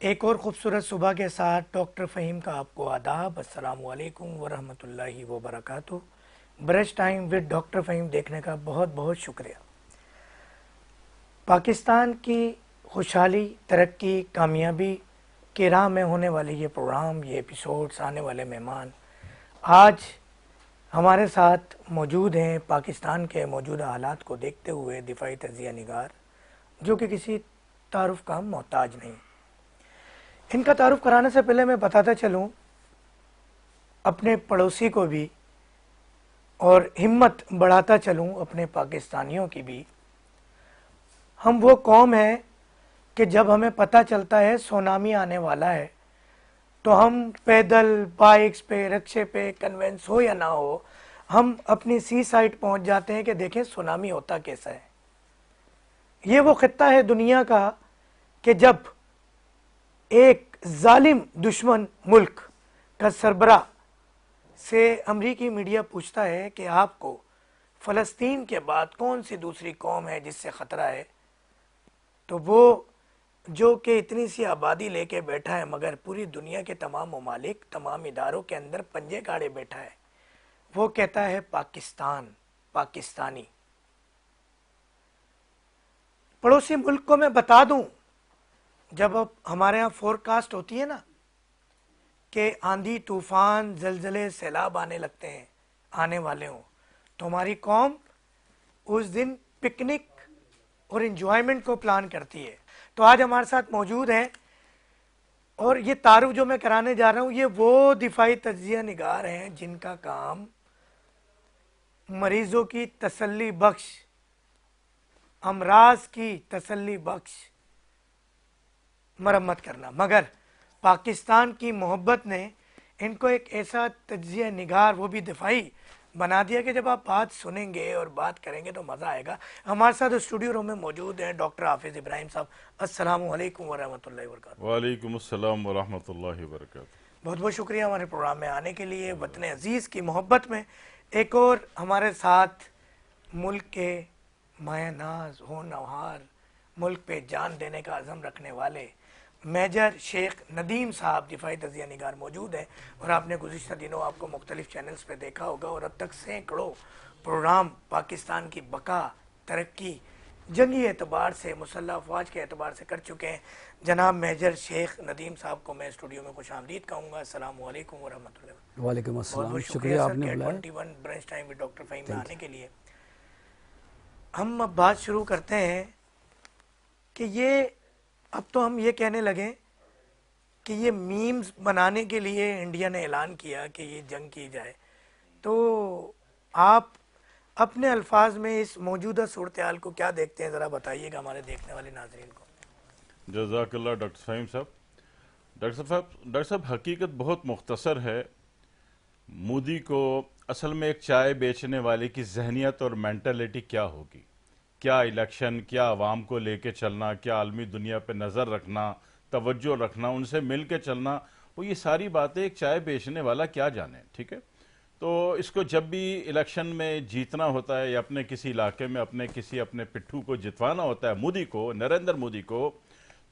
एक और ख़ूबसूरत सुबह के साथ डॉक्टर फ़हीम का आपको आदाब। अस्सलामु अलैकुम वरहमतुल्लाहि वबरकातुहू। Brush time with doctor Faheem देखने का बहुत बहुत शुक्रिया। पाकिस्तान की खुशहाली, तरक्की, कामयाबी के राह में होने वाले ये प्रोग्राम, ये एपिसोड्स, आने वाले मेहमान आज हमारे साथ मौजूद हैं। पाकिस्तान के मौजूदा हालात को देखते हुए दिफाई तजिया निगार, जो कि किसी तारुफ का मोहताज नहीं। इनका तारुफ कराने से पहले मैं बताता चलूं अपने पड़ोसी को भी, और हिम्मत बढ़ाता चलूं अपने पाकिस्तानियों की भी। हम वो कौम है कि जब हमें पता चलता है सुनामी आने वाला है, तो हम पैदल, बाइक्स पे, रिक्शे पे, कन्वेंस हो या ना हो, हम अपनी सी साइड पहुंच जाते हैं कि देखें सुनामी होता कैसा है। ये वो खित्ता है दुनिया का कि जब एक जालिम दुश्मन मुल्क का सरबरा से अमरीकी मीडिया पूछता है कि आपको फ़लस्तीन के बाद कौन सी दूसरी कौम है जिससे ख़तरा है, तो वो जो कि इतनी सी आबादी लेके बैठा है मगर पूरी दुनिया के तमाम ममालिक, तमाम इदारों के अंदर पंजे गाड़े बैठा है, वो कहता है पाकिस्तान, पाकिस्तानी। पड़ोसी मुल्क को मैं बता दूं, जब अब हमारे यहाँ फोरकास्ट होती है ना कि आंधी, तूफान, जलजले, सैलाब आने लगते हैं, आने वाले हों, तो हमारी कौम उस दिन पिकनिक और एंजॉयमेंट को प्लान करती है। तो आज हमारे साथ मौजूद हैं, और ये तारुफ जो मैं कराने जा रहा हूँ, ये वो दिफाई तज्जिया निगार हैं जिनका काम मरीजों की तसल्ली बख्श, अमराज की तसल्ली बख्श मरम्मत करना। मगर पाकिस्तान की मोहब्बत ने इनको एक ऐसा तज्जिया निगार, वो भी दिफाई, बना दिया कि जब आप बात सुनेंगे और बात करेंगे तो मज़ा आएगा। हमारे साथ स्टूडियो रूम में मौजूद हैं डॉक्टर हाफिज़ इब्राहिम साहब। अस्सलामु अलैकुम वरहमतुल्लाहि वबरकातुहू। वालेकुम अस्सलाम वरहमतुल्लाहि वबरकातुहू। बहुत बहुत शुक्रिया हमारे प्रोग्राम में आने के लिए। वतन अज़ीज़ की मोहब्बत में एक और हमारे साथ मुल्क के माया नाज, होनहार, मुल्क पे जान देने का अज़म रखने वाले मेजर शेख नदीम साहब दिफाई तजिया निगार मौजूद हैं। और आपने गुज़िश्ता दिनों आपको मुख्तलिफ चैनल्स पे देखा होगा, और अब तक सैकड़ों प्रोग्राम पाकिस्तान की बका, तरक्की, जंगी एतबार से, मुसल्लह अफवाज के एतबार से कर चुके हैं। जनाब मेजर शेख नदीम साहब को मैं स्टूडियो में खुशामदीद कहूँगा। अस्सलामु अलैकुम वरहमतुल्लाह। वालेकुम बहुत अस्सलाम, बहुत शुक्रिया शुक्रिया सर आपने के बुलाया। 21 brunch time with doctor Faheem में आने के लिए। हम अब बात शुरू करते हैं कि ये, अब तो हम ये कहने लगे कि ये मीम्स बनाने के लिए इंडिया ने ऐलान किया कि ये जंग की जाए, तो आप अपने अल्फाज में इस मौजूदा सूरत हाल को क्या देखते हैं, ज़रा बताइएगा हमारे देखने वाले नाज़रीन को। जज़ाकल्लाह डॉक्टर फ़हीम साहब। डॉक्टर साहब हकीकत बहुत मुख्तसर है। मोदी को असल में एक चाय बेचने वाले की जहनियत और मेंटालिटी क्या होगी, क्या इलेक्शन, क्या आवाम को लेके चलना, क्या आलमी दुनिया पे नज़र रखना, तवज्जो रखना, उनसे मिल के चलना, वो ये सारी बातें एक चाय बेचने वाला क्या जाने। ठीक है, तो इसको जब भी इलेक्शन में जीतना होता है या अपने किसी इलाके में अपने पिट्ठू को जितवाना होता है, मोदी को, नरेंद्र मोदी को,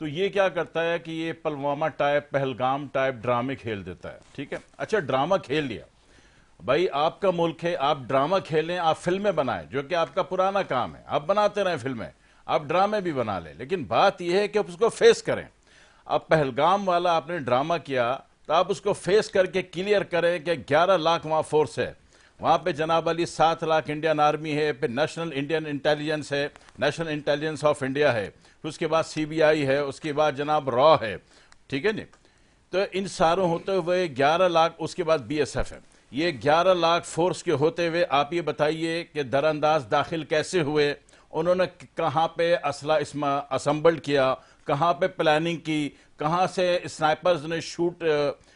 तो ये क्या करता है कि ये पुलवामा टाइप, पहलगाम टाइप ड्रामे खेल देता है। ठीक है, अच्छा ड्रामा खेल लिया भाई, आपका मुल्क है, आप ड्रामा खेलें, आप फिल्में बनाएं, जो कि आपका पुराना काम है, आप बनाते रहें फिल्में, आप ड्रामे भी बना लें, लेकिन बात यह है कि आप उसको फेस करें। अब पहलगाम वाला आपने ड्रामा किया, तो आप उसको फेस करके क्लियर करें कि 11 लाख वहाँ फोर्स है, वहाँ पे जनाब अली 7 लाख इंडियन आर्मी है, फिर नेशनल इंडियन इंटेलिजेंस है, नेशनल इंटेलिजेंस ऑफ इंडिया है, फिर उसके बाद CBI है, उसके बाद जनाब रॉ है। ठीक है जी, तो इन सारों होते हुए 11 लाख, उसके बाद BSF है। ये 11 लाख फोर्स के होते हुए आप ये बताइए कि दरअंदाज दाखिल कैसे हुए, उन्होंने कहाँ पे असला इसमें असम्बल्ड किया, कहाँ पे प्लानिंग की, कहाँ से स्नाइपर्स ने शूट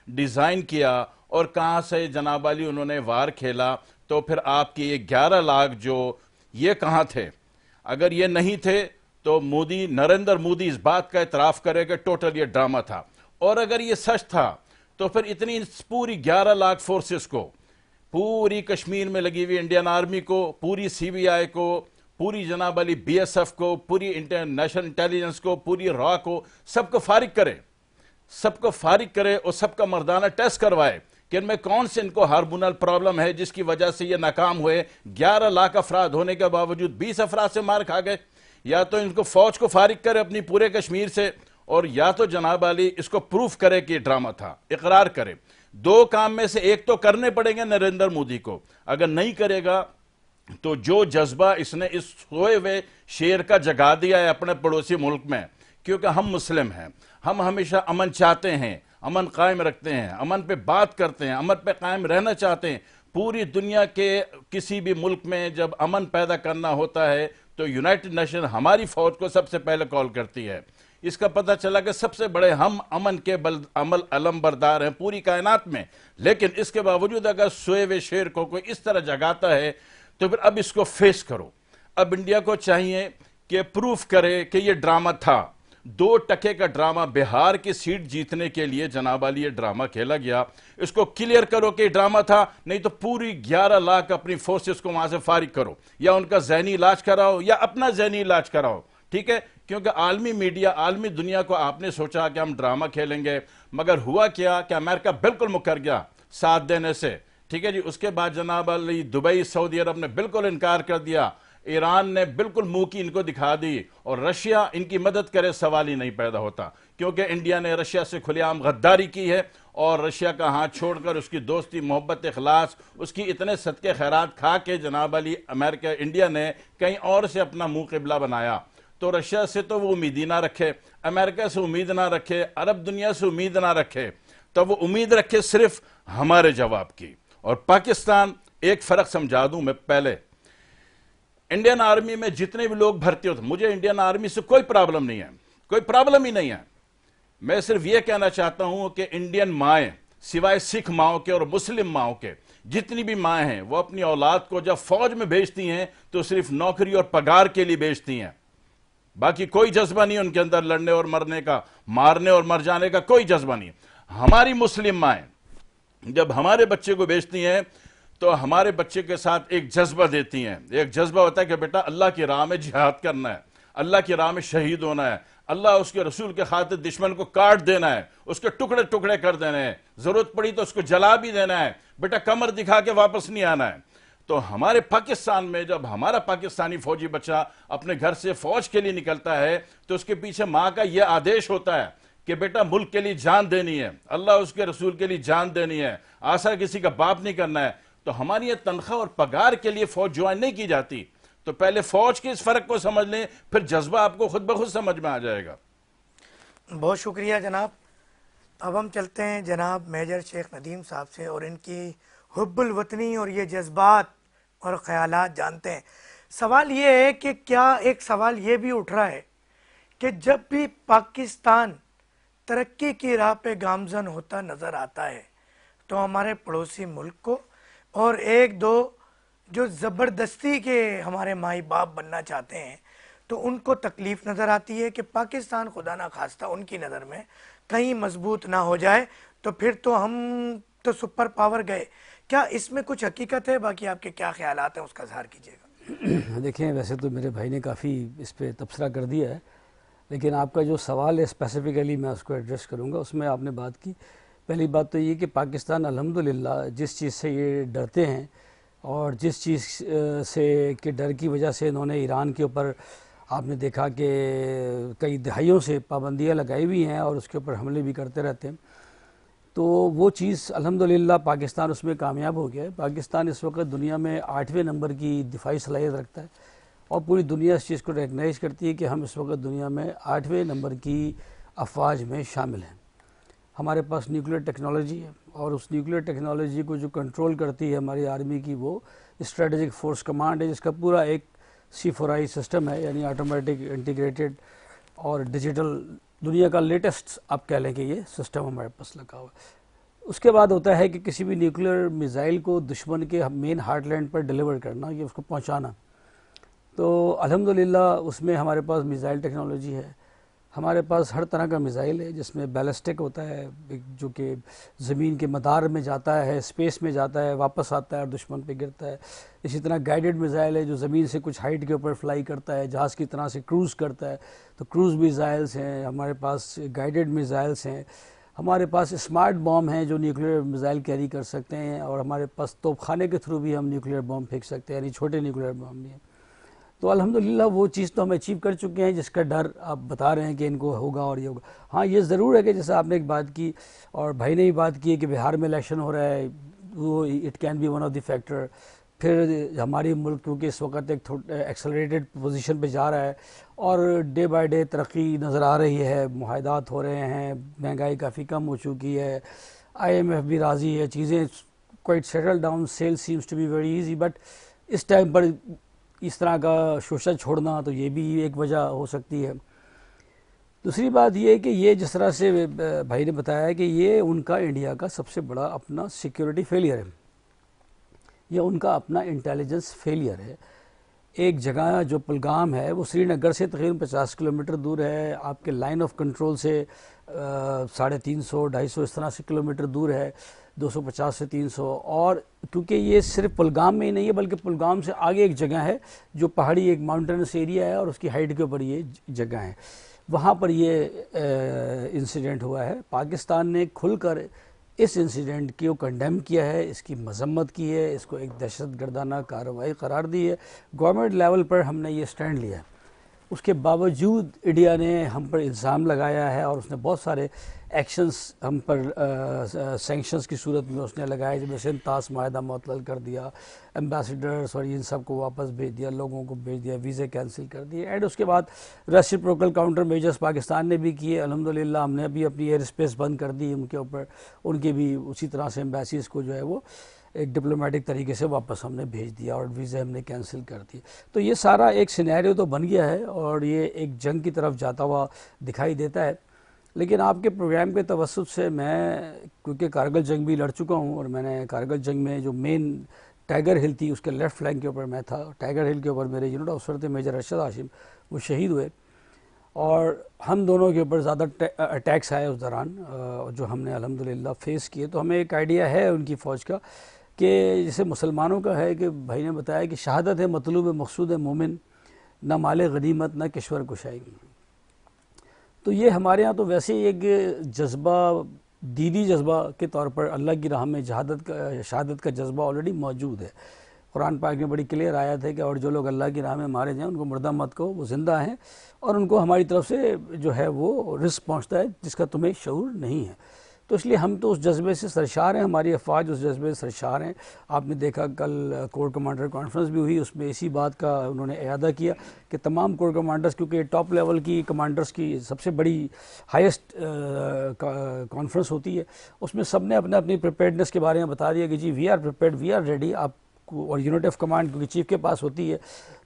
डिज़ाइन किया, और कहाँ से जनाब अली उन्होंने वार खेला। तो फिर आपके ये 11 लाख जो, ये कहाँ थे? अगर ये नहीं थे तो मोदी, नरेंद्र मोदी इस बात का इतराफ़ करे कि टोटल ये ड्रामा था। और अगर ये सच था तो फिर इतनी पूरी 11 लाख फोर्सेस को, पूरी कश्मीर में लगी हुई इंडियन आर्मी को, पूरी CBI को, पूरी जनाब अली BSF को, पूरी नेशनल इंटेलिजेंस को, पूरी रॉ को, सबको फारिग करें, सबको फारिग करे और सबका मर्दाना टेस्ट करवाए कि इनमें कौन से इनको हार्मोनल प्रॉब्लम है जिसकी वजह से ये नाकाम हुए। 11 लाख अफराद होने के बावजूद 20 अफराद से मार खा गए। या तो इनको फौज को फारिग करे अपनी पूरे कश्मीर से, और या तो जनाब अली इसको प्रूफ करे कि ड्रामा था, इकरार करे। दो काम में से एक तो करने पड़ेंगे नरेंद्र मोदी को। अगर नहीं करेगा तो जो जज्बा इसने इस सोए हुए शेर का जगा दिया है अपने पड़ोसी मुल्क में, क्योंकि हम मुस्लिम हैं, हम हमेशा अमन चाहते हैं, अमन कायम रखते हैं, अमन पे बात करते हैं, अमन पे कायम रहना चाहते हैं। पूरी दुनिया के किसी भी मुल्क में जब अमन पैदा करना होता है तो यूनाइटेड नेशन हमारी फौज को सबसे पहले कॉल करती है। इसका पता चला कि सबसे बड़े हम अमन के अमल अलम बरदार हैं पूरी कायनात में। लेकिन इसके बावजूद अगर सोए हुए शेर को कोई इस तरह जगाता है तो फिर अब इसको फेस करो। अब इंडिया को चाहिए कि प्रूफ करे कि ये ड्रामा था। 2% का ड्रामा बिहार की सीट जीतने के लिए जनाब अली ये ड्रामा खेला गया। इसको क्लियर करो कि ड्रामा था, नहीं तो पूरी 11 लाख अपनी फोर्सेस को वहां से फारिग करो, या उनका जहनी इलाज कराओ या अपना जहनी इलाज कराओ। ठीक है, क्योंकि आलमी मीडिया, आलमी दुनिया को आपने सोचा कि हम ड्रामा खेलेंगे, मगर हुआ क्या कि अमेरिका बिल्कुल मुकर गया साथ देने से। ठीक है जी, उसके बाद जनाब अली दुबई, सऊदी अरब ने बिल्कुल इनकार कर दिया, ईरान ने बिल्कुल मुंह की इनको दिखा दी, और रशिया इनकी मदद करे सवाल ही नहीं पैदा होता, क्योंकि इंडिया ने रशिया से खुलेआम गद्दारी की है और रशिया का हाथ छोड़कर उसकी दोस्ती, मोहब्बत, इखलास, उसकी इतने सदके खैरात खा के जनाब अली अमेरिका, इंडिया ने कहीं और से अपना मुंह किबला बनाया। तो रशिया से तो वो उम्मीद ही ना रखे, अमेरिका से उम्मीद ना रखे, अरब दुनिया से उम्मीद ना रखे, तो वो उम्मीद रखे सिर्फ हमारे जवाब की। और पाकिस्तान, एक फर्क समझा दूं मैं, पहले इंडियन आर्मी में जितने भी लोग भर्ती होते, मुझे इंडियन आर्मी से कोई प्रॉब्लम नहीं है, कोई प्रॉब्लम ही नहीं है। मैं सिर्फ यह कहना चाहता हूं कि इंडियन माएँ, सिवाय सिख माओं के और मुस्लिम माओं के, जितनी भी माएँ हैं, वो अपनी औलाद को जब फौज में भेजती हैं तो सिर्फ नौकरी और पगार के लिए भेजती हैं। बाकी कोई जज्बा नहीं उनके अंदर, लड़ने और मरने का, मारने और मर जाने का कोई जज्बा नहीं। हमारी मुस्लिम माएँ जब हमारे बच्चे को भेजती हैं तो हमारे बच्चे के साथ एक जज्बा देती हैं। एक जज्बा होता है कि बेटा अल्लाह की राह में जिहाद करना है, अल्लाह की राह में शहीद होना है, अल्लाह उसके रसूल के खातिर दुश्मन को काट देना है, उसके टुकड़े टुकड़े कर देने हैं, जरूरत पड़ी तो उसको जला भी देना है, बेटा कमर दिखा के वापस नहीं आना है। तो हमारे पाकिस्तान में जब हमारा पाकिस्तानी फौजी बच्चा अपने घर से फौज के लिए निकलता है तो उसके पीछे माँ का यह आदेश होता है कि बेटा मुल्क के लिए जान देनी है, अल्लाह उसके रसूल के लिए जान देनी है, आशा किसी का बाप नहीं करना है। तो हमारी ये तनख्वाह और पगार के लिए फौज ज्वाइन नहीं की जाती। तो पहले फौज के इस फर्क को समझ लें, फिर जज्बा आपको खुद ब खुद समझ में आ जाएगा। बहुत शुक्रिया जनाब। अब हम चलते हैं जनाब मेजर शेख नदीम साहब से और इनकी हुब्बुल वतनी और ये जज्बात और ख़यालात जानते हैं। सवाल ये है कि क्या एक सवाल ये भी उठ रहा है कि जब भी पाकिस्तान तरक्की की राह पे गामजन होता नज़र आता है तो हमारे पड़ोसी मुल्क को और एक दो जो ज़बरदस्ती के हमारे माई बाप बनना चाहते हैं तो उनको तकलीफ़ नज़र आती है कि पाकिस्तान खुदा ना खास्ता उनकी नज़र में कहीं मजबूत ना हो जाए तो फिर तो हम तो सुपर पावर गए। क्या इसमें कुछ हकीकत है? बाकी आपके क्या ख्यालात हैं उसका इज़हार कीजिएगा। देखें, वैसे तो मेरे भाई ने काफ़ी इस पर तबसरा कर दिया है, लेकिन आपका जो सवाल है स्पेसिफ़िकली मैं उसको एड्रेस करूँगा। उसमें आपने बात की, पहली बात तो ये कि पाकिस्तान अल्हम्दुलिल्लाह जिस चीज़ से ये डरते हैं और जिस चीज़ से के डर की वजह से इन्होंने ईरान के ऊपर आपने देखा कि कई दहाइयों से पाबंदियाँ लगाई हुई हैं और उसके ऊपर हमले भी करते रहते हैं, तो वो चीज़ अल्हम्दुलिल्लाह पाकिस्तान उसमें कामयाब हो गया है। पाकिस्तान इस वक्त दुनिया में 8वें नंबर की दिफाई सलाहियत रखता है और पूरी दुनिया इस चीज़ को रिकगनाइज़ करती है कि हम इस वक्त दुनिया में 8वें नंबर की अफवाज में शामिल हैं। हमारे पास न्यूक्लियर टेक्नोलॉजी है और उस न्यूक्लियर टेक्नोलॉजी को जो कंट्रोल करती है हमारी आर्मी की वो स्ट्रेटेजिक फोर्स कमांड है, जिसका पूरा एक C4I सिस्टम है, यानी ऑटोमेटिक इंटीग्रेटेड और डिजिटल दुनिया का लेटेस्ट आप कह लें कि ये सिस्टम हमारे पास लगा हुआ है। उसके बाद होता है कि किसी भी न्यूक्लियर मिसाइल को दुश्मन के मेन हार्टलैंड पर डिलीवर करना, ये उसको पहुंचाना। तो अल्हम्दुलिल्लाह उसमें हमारे पास मिसाइल टेक्नोलॉजी है, हमारे पास हर तरह का मिसाइल है, जिसमें बैलिस्टिक होता है जो कि ज़मीन के मदार में जाता है, स्पेस में जाता है, वापस आता है और दुश्मन पे गिरता है। इसी तरह गाइडेड मिसाइल है जो ज़मीन से कुछ हाइट के ऊपर फ्लाई करता है, जहाज़ की तरह से क्रूज़ करता है, तो क्रूज़ मिसाइल्स हैं हमारे पास, गाइडेड मिसाइल्स हैं। हमारे पास स्मार्ट बॉम्ब हैं जो न्यूक्लियर मिसाइल कैरी कर सकते हैं, और हमारे पास तोपखाने के थ्रू भी हम न्यूक्लियर बॉम्ब फेंक सकते हैं, यानी छोटे न्यूक्लियर बॉम्ब भी हैं। तो अल्हम्दुलिल्लाह वो चीज़ तो हम अचीव कर चुके हैं जिसका डर आप बता रहे हैं कि इनको होगा और ये होगा। हाँ, ये ज़रूर है कि जैसे आपने एक बात की और भाई ने भी बात की है कि बिहार में इलेक्शन हो रहा है, वो it can be one of the factor. फिर हमारी मुल्क क्योंकि इस वक्त एक एक्सेलरेटेड पोजीशन पे जा रहा है और डे बाय डे तरक्की नज़र आ रही है, मुआहदात हो रहे हैं, महंगाई काफ़ी कम हो चुकी है, IMF भी राज़ी है, चीज़ें quite settle down, sell seems to be very easy. But इस टाइम पर इस तरह का शोषा छोड़ना तो ये भी एक वजह हो सकती है। दूसरी बात ये है कि ये जिस तरह से भाई ने बताया कि ये उनका इंडिया का सबसे बड़ा अपना सिक्योरिटी फेलियर है, ये उनका अपना इंटेलिजेंस फेलियर है। एक जगह जो पुलगाम है वो श्रीनगर से तकरीबन 50 किलोमीटर दूर है, आपके लाइन ऑफ कंट्रोल से 350-250 इस तरह से किलोमीटर दूर है, 250 से 300। और क्योंकि ये सिर्फ पुलगाम में ही नहीं है बल्कि पुलगाम से आगे एक जगह है जो पहाड़ी एक माउंटेनस एरिया है और उसकी हाइट के ऊपर ये जगह है, वहाँ पर ये इंसिडेंट हुआ है। पाकिस्तान ने खुलकर इस इंसिडेंट को कंडेम किया है, इसकी मजम्मत की है, इसको एक दहशतगर्दाना कार्रवाई करार दी है। गवर्नमेंट लेवल पर हमने ये स्टैंड लिया है। उसके बावजूद इंडिया ने हम पर इल्ज़ाम लगाया है और उसने बहुत सारे एक्शंस हम पर सैंक्शंस की सूरत में उसने लगाए, जैसे ताश माहिदा मुअत्तल कर दिया, एम्बेसडर्स और इन सब को वापस भेज दिया, लोगों को भेज दिया, वीज़े कैंसिल कर दिए। एंड उसके बाद रेसिप्रोकल काउंटर मेजर्स पाकिस्तान ने भी किए। अल्हम्दुलिल्लाह हमने भी अपनी एयर स्पेस बंद कर दी उनके ऊपर, उनके भी उसी तरह से एम्बेसीज़ को जो है वो एक डिप्लोमेटिक तरीके से वापस हमने भेज दिया और वीज़े हमने कैंसिल कर दिए। तो ये सारा एक सिनेरियो तो बन गया है और ये एक जंग की तरफ जाता हुआ दिखाई देता है। लेकिन आपके प्रोग्राम के तवस्सुत से मैं, क्योंकि कारगिल जंग भी लड़ चुका हूँ और मैंने कारगिल जंग में जो मेन टाइगर हिल थी उसके लेफ़्ट फ्लैंक के ऊपर मैं था, टाइगर हिल के ऊपर मेरे यूनिट ऑफिसर थे मेजर अरशद हाशिम, वो शहीद हुए और हम दोनों के ऊपर ज़्यादा अटैक्स आए उस दौरान जो हमने अल्हम्दुलिल्लाह फेस किए। तो हमें एक आइडिया है उनकी फ़ौज का कि जैसे मुसलमानों का है कि भाई ने बताया कि शहादत है मतलूब मकसूद मोमिन, न माले गनीमत न किश्वर कुशाई। तो ये हमारे यहाँ तो वैसे ही एक जज्बा, दीनी जज्बा के तौर पर अल्लाह की राह में शहादत का जज्बा ऑलरेडी मौजूद है। कुरान पाक में बड़ी क्लियर आयत है कि और जो लोग अल्लाह की राह में मारे जाएँ उनको मुर्दा मत कहो, वो ज़िंदा हैं और उनको हमारी तरफ से जो है वो रिस्क पहुँचता है जिसका तुम्हें शऊर नहीं है। तो इसलिए हम तो उस जज्बे से सरशार हैं, हमारी अफवाज उस जज्बे से सरशार हैं। आपने देखा कल कोर कमांडर कॉन्फ्रेंस भी हुई, उसमें इसी बात का उन्होंने इयादा किया कि तमाम कोर कमांडर्स, क्योंकि टॉप लेवल की कमांडर्स की सबसे बड़ी हाईएस्ट कॉन्फ्रेंस होती है, उसमें सब ने अपने अपनी प्रिपेयर्डनेस के बारे में बता दिया कि जी we are prepared, we are ready. आप और यूनिट ऑफ कमांड क्योंकि चीफ के पास होती है,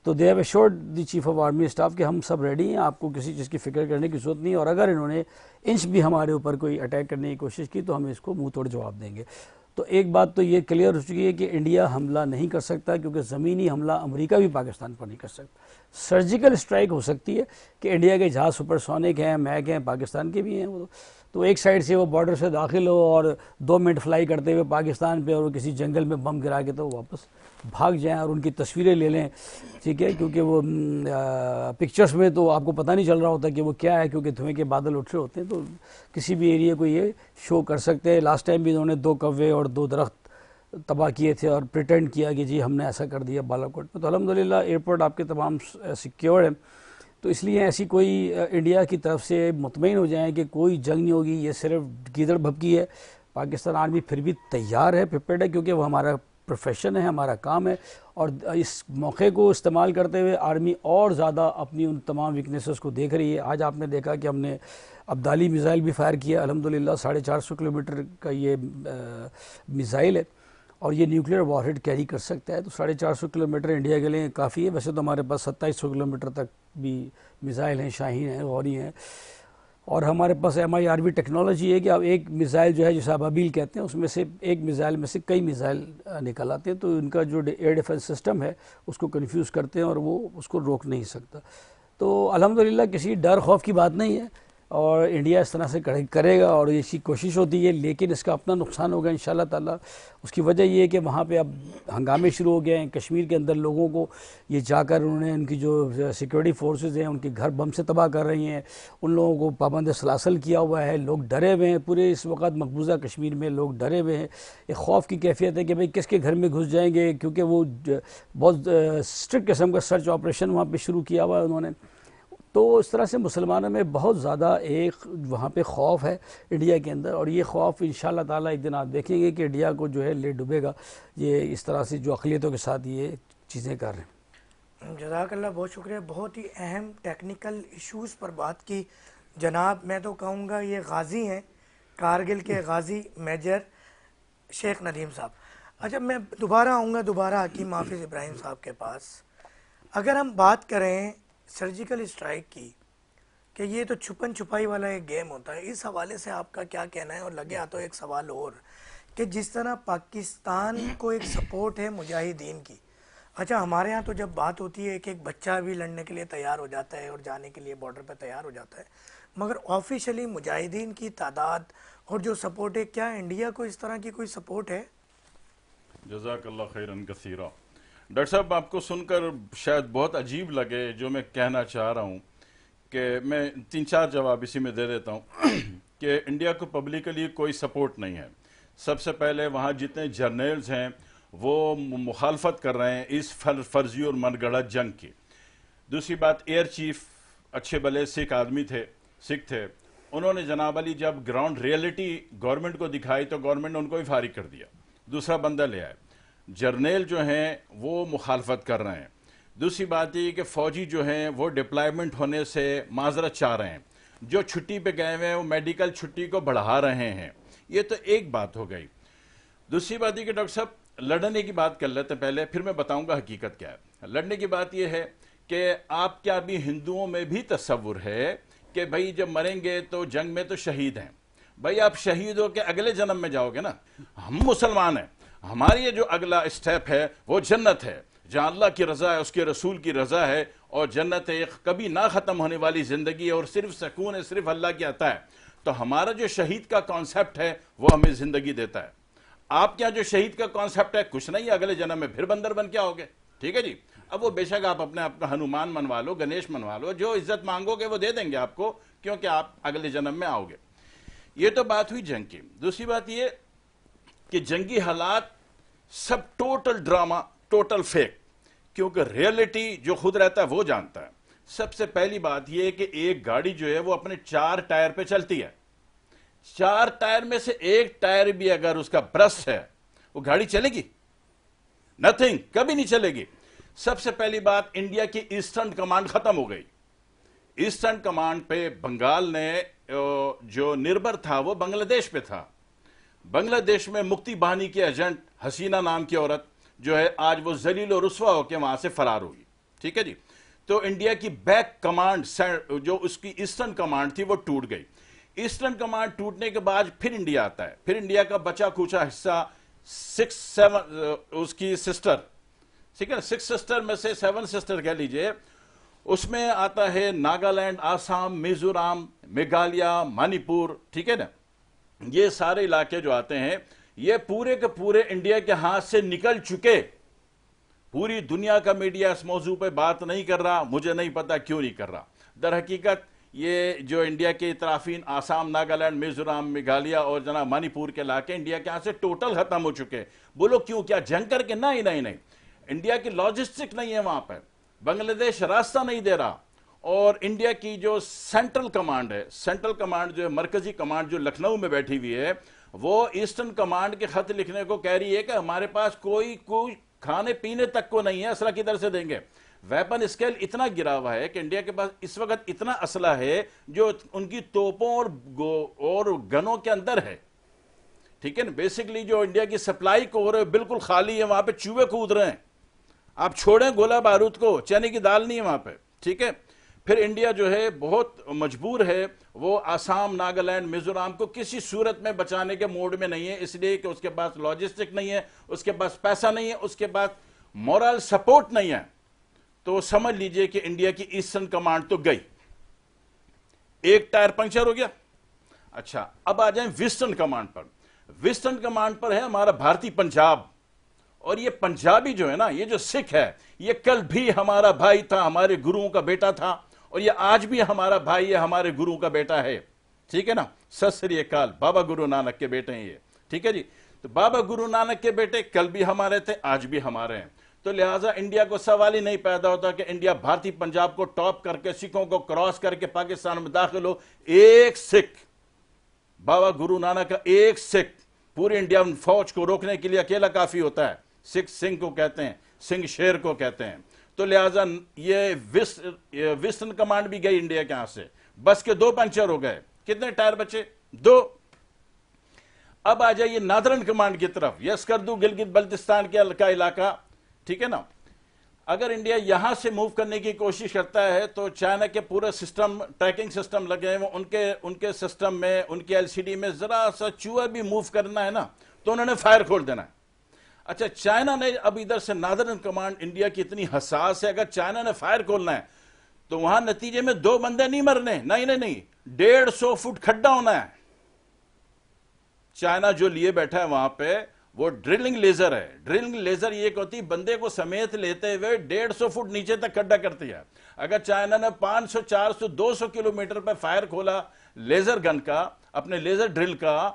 तो they have assured the chief of army staff कि हम सब रेडी हैं, आपको किसी चीज़ की फिक्र करने की जरूरत नहीं है और अगर इन्होंने इंच भी हमारे ऊपर कोई अटैक करने की कोशिश की तो हम इसको मुंह तोड़ जवाब देंगे। तो एक बात तो ये क्लियर हो चुकी है कि इंडिया हमला नहीं कर सकता, क्योंकि ज़मीनी हमला अमेरिका भी पाकिस्तान पर नहीं कर सकता। सर्जिकल स्ट्राइक हो सकती है कि इंडिया के जहाज़ सुपरसोनिक हैं, मैक हैं, पाकिस्तान के भी हैं, वो तो एक साइड से वो बॉर्डर से दाखिल हो और 2 मिनट फ्लाई करते हुए पाकिस्तान पे और किसी जंगल में बम गिरा के तो वापस भाग जाएं और उनकी तस्वीरें ले लें, ठीक है, क्योंकि वो पिक्चर्स में तो आपको पता नहीं चल रहा होता कि वो क्या है, क्योंकि धुएं के बादल उठ रहे होते हैं, तो किसी भी एरिया को ये शो कर सकते हैं। लास्ट टाइम भी इन्होंने 2 कौवे और 2 दरख्त तबाह किए थे और प्रिटेंड किया कि जी हमने ऐसा कर दिया बालाकोट में। तो अल्हम्दुलिल्लाह एयरपोर्ट आपके तमाम सिक्योर है। तो इसलिए ऐसी कोई इंडिया की तरफ से मुतमईन हो जाए कि कोई जंग नहीं होगी, ये सिर्फ गीदड़ भभकी है। पाकिस्तान आर्मी फिर भी तैयार है, प्रिपेयर्ड है, क्योंकि वो हमारा प्रोफेशन है, हमारा काम है और इस मौके को इस्तेमाल करते हुए आर्मी और ज़्यादा अपनी उन तमाम वीकनेसेस को देख रही है। आज आपने देखा कि हमने अब्दाली मिसाइल भी फायर किया, अल्हम्दुलिल्लाह 450 किलोमीटर का ये मिसाइल है और ये न्यूक्लियर वॉरहेड कैरी कर सकता है। तो 450 किलोमीटर इंडिया के लिए काफ़ी है। वैसे तो हमारे पास 2700 किलोमीटर तक भी मिसाइल हैं, शाहीन हैं, गौरी हैं और हमारे पास MIRV टेक्नोलॉजी है कि अब एक मिसाइल जो है जिसे अबाबील कहते हैं उसमें से एक मिसाइल में से कई मिसाइल निकल आते हैं, तो इनका जो एयर डिफेंस सिस्टम है उसको कन्फ्यूज़ करते हैं और वो उसको रोक नहीं सकता। तो अल्हम्दुलिल्लाह किसी डर खौफ की बात नहीं है। और इंडिया इस तरह से करेगा और इसकी कोशिश होती है, लेकिन इसका अपना नुकसान होगा इंशाल्लाह ताला। उसकी वजह ये है कि वहाँ पे अब हंगामे शुरू हो गए हैं कश्मीर के अंदर। लोगों को ये जाकर उन्होंने उनकी जो सिक्योरिटी फोर्सेस हैं उनके घर बम से तबाह कर रही हैं, उन लोगों को पाबंद सलासल किया हुआ है, लोग डरे हुए हैं। पूरे इस वक्त मकबूजा कश्मीर में लोग डरे हुए हैं, एक खौफ की कैफियत है कि भाई किसके घर में घुस जाएंगे, क्योंकि वो बहुत स्ट्रिक्ट किस्म का सर्च ऑपरेशन वहाँ पे शुरू किया हुआ है उन्होंने। तो इस तरह से मुसलमानों में बहुत ज़्यादा एक वहाँ पे खौफ है इंडिया के अंदर, और ये खौफ इंशाल्लाह ताला एक दिन आप देखेंगे कि इंडिया को जो है ले डूबेगा ये इस तरह से जो अक़लियतों के साथ ये चीज़ें कर रहे हैं। जज़ाकल्लाह, बहुत शुक्रिया। बहुत ही अहम टेक्निकल इश्यूज़ पर बात की जनाब। मैं तो कहूँगा ये गाजी हैं, कारगिल के गाजी मेजर शेख नदीम साहब। अच्छा, मैं दोबारा आऊँगा हकीम हाफिज़ इब्राहिम साहब के पास। अगर हम बात करें सर्जिकल स्ट्राइक की कि ये तो छुपन छुपाई वाला एक गेम होता है, इस हवाले से आपका क्या कहना है? और लगे हाथों एक सवाल और कि जिस तरह पाकिस्तान को एक सपोर्ट है मुजाहिदीन की, अच्छा हमारे यहाँ तो जब बात होती है एक एक बच्चा भी लड़ने के लिए तैयार हो जाता है और जाने के लिए बॉर्डर पर तैयार हो जाता है, मगर ऑफिशियली मुजाहिदीन की तादाद और जो सपोर्ट है, क्या इंडिया को इस तरह की कोई सपोर्ट है? जज़ाकल्लाह खैरन कसीरा। डॉक्टर साहब, आपको सुनकर शायद बहुत अजीब लगे जो मैं कहना चाह रहा हूँ कि मैं 3-4 जवाब इसी में दे देता हूँ कि इंडिया को पब्लिकली कोई सपोर्ट नहीं है। सबसे पहले वहाँ जितने जर्नल्स हैं वो मुखालफत कर रहे हैं इस फर्जी और मनगढ़ंत जंग की। दूसरी बात, एयर चीफ अच्छे भले सिख आदमी थे, सिख थे, उन्होंने जनाब अली जब ग्राउंड रियलिटी गवर्नमेंट को दिखाई तो गवर्नमेंट ने उनको ही फारिग कर दिया, दूसरा बंदा ले आए। जर्नल जो हैं वो मुखालफत कर रहे हैं। दूसरी बात ये कि फ़ौजी जो हैं वो डिप्लॉयमेंट होने से माजरत चाह रहे हैं, जो छुट्टी पे गए हुए हैं वो मेडिकल छुट्टी को बढ़ा रहे हैं। ये तो एक बात हो गई। दूसरी बात ये कि डॉक्टर साहब, लड़ने की बात कर लेते हैं पहले, फिर मैं बताऊंगा हकीकत क्या है। लड़ने की बात यह है कि आप क्या अभी हिंदुओं में भी तस्वुर है कि भाई जब मरेंगे तो जंग में तो शहीद हैं, भाई आप शहीद हो के अगले जन्म में जाओगे ना। हम मुसलमान हैं, हमारी ये जो अगला स्टेप है वो जन्नत है, जहाँ अल्लाह की रज़ा है, उसके रसूल की रज़ा है, और जन्नत एक कभी ना ख़त्म होने वाली ज़िंदगी है और सिर्फ सुकून है, सिर्फ अल्लाह की अता है। तो हमारा जो शहीद का कॉन्सेप्ट है वो हमें ज़िंदगी देता है। आप क्या जो शहीद का कॉन्सेप्ट है कुछ नहीं, अगले जन्म में फिर बंदर बन के आओगे। ठीक है जी। अब वो बेशक आप अपने आप का हनुमान मनवा लो, गणेश मनवा लो, जो इज्जत मांगोगे वो दे देंगे आपको, क्योंकि आप अगले जन्म में आओगे। ये तो बात हुई जंग की। दूसरी बात ये कि जंगी हालात सब टोटल ड्रामा, टोटल फेक, क्योंकि रियलिटी जो खुद रहता है वो जानता है। सबसे पहली बात यह है कि एक गाड़ी जो है वो अपने 4 टायर पे चलती है, 4 टायर में से एक टायर भी अगर उसका ब्रस्ट है वो गाड़ी चलेगी? नथिंग, कभी नहीं चलेगी। सबसे पहली बात, इंडिया की ईस्टर्न कमांड खत्म हो गई। ईस्टर्न कमांड पे बंगाल ने जो निर्भर था वो बांग्लादेश पे था। बांग्लादेश में मुक्ति बाहिनी के एजेंट हसीना नाम की औरत जो है आज वो जलील और रुस्वा होकर वहां से फरार होगी। ठीक है जी। तो इंडिया की बैक कमांड जो उसकी ईस्टर्न कमांड थी वो टूट गई। ईस्टर्न कमांड टूटने के बाद फिर इंडिया आता है। फिर इंडिया का बचा कुचा हिस्सा 6-7 उसकी सिस्टर, ठीक है, 6 सिस्टर में से 7 सिस्टर कह लीजिए, उसमें आता है नागालैंड, आसाम, मिजोरम, मेघालय, मणिपुर। ठीक है ना, ये सारे इलाके जो आते हैं ये पूरे के पूरे इंडिया के हाथ से निकल चुके। पूरी दुनिया का मीडिया इस मौजू पे बात नहीं कर रहा, मुझे नहीं पता क्यों नहीं कर रहा। दर हकीकत ये जो इंडिया के इतराफीन आसाम, नागालैंड, मिजोरम, मेघालय और जना मणिपुर के इलाके इंडिया के हाथ से टोटल खत्म हो चुके। बोलो क्यों, क्या जंग करके? नहीं नहीं नहीं, इंडिया की लॉजिस्टिक नहीं है वहां पर, बांग्लादेश रास्ता नहीं दे रहा। और इंडिया की जो सेंट्रल कमांड है, सेंट्रल कमांड जो है, मरकजी कमांड जो लखनऊ में बैठी हुई है, वो ईस्टर्न कमांड के खत लिखने को कह रही है कि हमारे पास कोई खाने पीने तक को नहीं है, असला किधर से देंगे। वेपन स्केल इतना गिरा हुआ है कि इंडिया के पास इस वक्त इतना असला है जो उनकी तोपों और गनों के अंदर है। ठीक है ना, बेसिकली जो इंडिया की सप्लाई को हो रहे बिल्कुल खाली है, वहां पे चूहे कूद रहे हैं। आप छोड़ें गोला बारूद को, चने की दाल नहीं है वहां पे। ठीक है, फिर इंडिया जो है बहुत मजबूर है, वो आसाम, नागालैंड, मिजोरम को किसी सूरत में बचाने के मोड में नहीं है, इसलिए कि उसके पास लॉजिस्टिक नहीं है, उसके पास पैसा नहीं है, उसके पास मोरल सपोर्ट नहीं है। तो समझ लीजिए कि इंडिया की ईस्टर्न कमांड तो गई। एक टायर पंक्चर हो गया। अच्छा, अब आ जाए वेस्टर्न कमांड पर। वेस्टर्न कमांड पर है हमारा भारतीय पंजाब, और ये पंजाबी जो है ना, ये जो सिख है, ये कल भी हमारा भाई था, हमारे गुरुओं का बेटा था, और ये आज भी हमारा भाई है, हमारे गुरुओं का बेटा है। ठीक है ना, सत श्री अकाल, बाबा गुरु नानक के बेटे हैं ये। ठीक है जी, तो बाबा गुरु नानक के बेटे कल भी हमारे थे, आज भी हमारे हैं। तो लिहाजा इंडिया को सवाल ही नहीं पैदा होता कि इंडिया भारतीय पंजाब को टॉप करके, सिखों को क्रॉस करके पाकिस्तान में दाखिल हो। एक सिख, बाबा गुरु नानक का एक सिख पूरी इंडिया में फौज को रोकने के लिए अकेला काफी होता है। सिख सिंह को कहते हैं, सिंह शेर को कहते हैं। तो लिहाजा ये वेस्टर्न कमांड भी गई इंडिया के यहां से। बस के 2 पंक्चर हो गए, कितने टायर बचे? 2। अब आ जाइए नादरन कमांड की तरफ, यस्करदू गिलगित बल्तिस्तान का इलाका। ठीक है ना, अगर इंडिया यहां से मूव करने की कोशिश करता है तो चाइना के पूरे सिस्टम, ट्रैकिंग सिस्टम लगे हैं, उनके सिस्टम में, उनके एलसीडी में जरा सा चूहा भी मूव करना है ना, तो उन्होंने फायर खोल देना है। अच्छा, चाइना ने अब इधर से नादरन कमांड इंडिया की इतनी हसास है, अगर चाइना ने फायर खोलना है तो वहां नतीजे में 2 बंदे नहीं मरने, नहीं नहीं नहीं, 150 फुट खड्डा होना है। चाइना जो लिए बैठा है वहां पे, वो ड्रिलिंग लेजर है। ड्रिलिंग लेजर ये होती, बंदे को समेत लेते हुए 150 फुट नीचे तक खड्डा करती है। अगर चाइना ने 500, 400, 200 किलोमीटर पर फायर खोला लेजर गन का, अपने लेजर ड्रिल का,